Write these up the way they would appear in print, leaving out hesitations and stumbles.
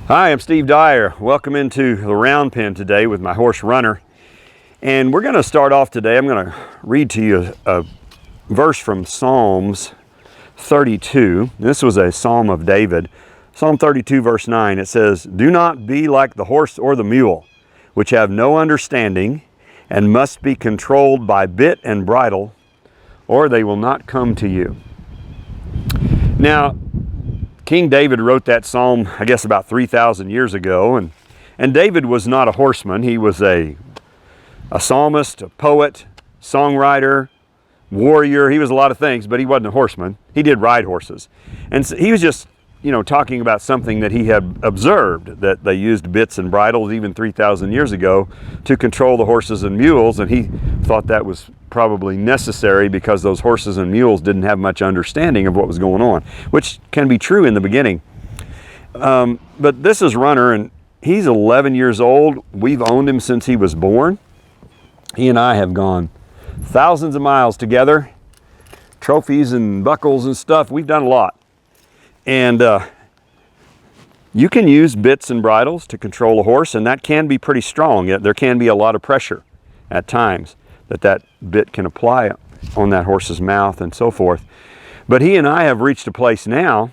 Hi, I'm Steve Dyer. Welcome into the round pen today with my horse Runner. And we're going to start off today. I'm going to read to you a verse from Psalms 32. This was a Psalm of David. Psalm 32 verse 9, it says, "Do not be like the horse or the mule, which have no understanding and must be controlled by bit and bridle, or they will not come to you." Now, King David wrote that psalm, I guess, about 3,000 years ago, and David was not a horseman. He was a psalmist, a poet, songwriter, warrior. He was a lot of things, but he wasn't a horseman. He did ride horses. And so he was just, talking about something that he had observed, that they used bits and bridles even 3,000 years ago to control the horses and mules, and he thought that was probably necessary because those horses and mules didn't have much understanding of what was going on, which can be true in the beginning. But this is Runner, and he's 11 years old. We've owned him since he was born. He and I have gone thousands of miles together, trophies and buckles and stuff. We've done a lot. And you can use bits and bridles to control a horse, and that can be pretty strong. There can be a lot of pressure at times that bit can apply on that horse's mouth and so forth. But he and I have reached a place now,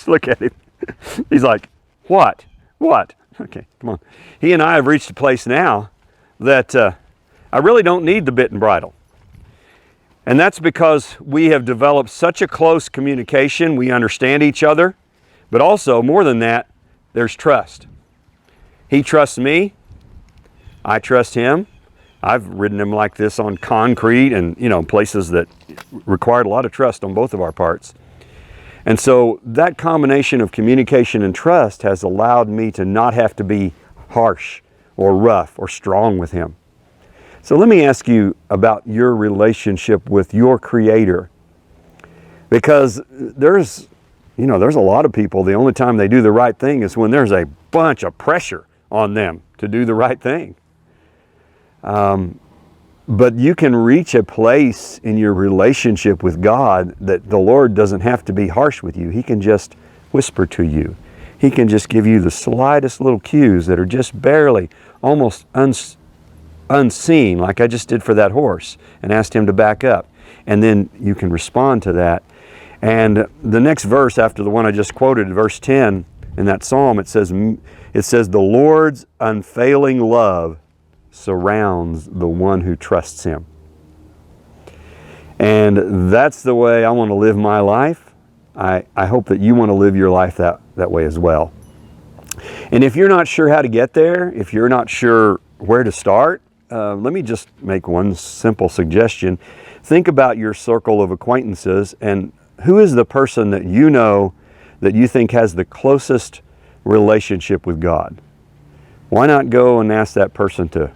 look at him, he's like, what? Okay, come on. He and I have reached a place now that I really don't need the bit and bridle. And that's because we have developed such a close communication. We understand each other, but also more than that, there's trust. He trusts me, I trust him. I've ridden him like this on concrete and, places that required a lot of trust on both of our parts. And so that combination of communication and trust has allowed me to not have to be harsh or rough or strong with him. So let me ask you about your relationship with your Creator. Because there's a lot of people, the only time they do the right thing is when there's a bunch of pressure on them to do the right thing. But you can reach a place in your relationship with God that the Lord doesn't have to be harsh with you. He can just whisper to you. He can just give you the slightest little cues that are just barely, almost unseen, like I just did for that horse, and asked him to back up. And then you can respond to that. And the next verse after the one I just quoted, verse 10 in that psalm, it says, "The Lord's unfailing love surrounds the one who trusts him." And that's the way I want to live my life. I hope that you want to live your life that way as well. And if you're not sure how to get there, if you're not sure where to start, let me just make one simple suggestion. Think about your circle of acquaintances and who is the person that you know that you think has the closest relationship with God. Why not go and ask that person to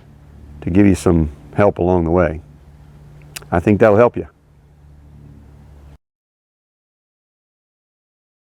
give you some help along the way? I think that'll help you.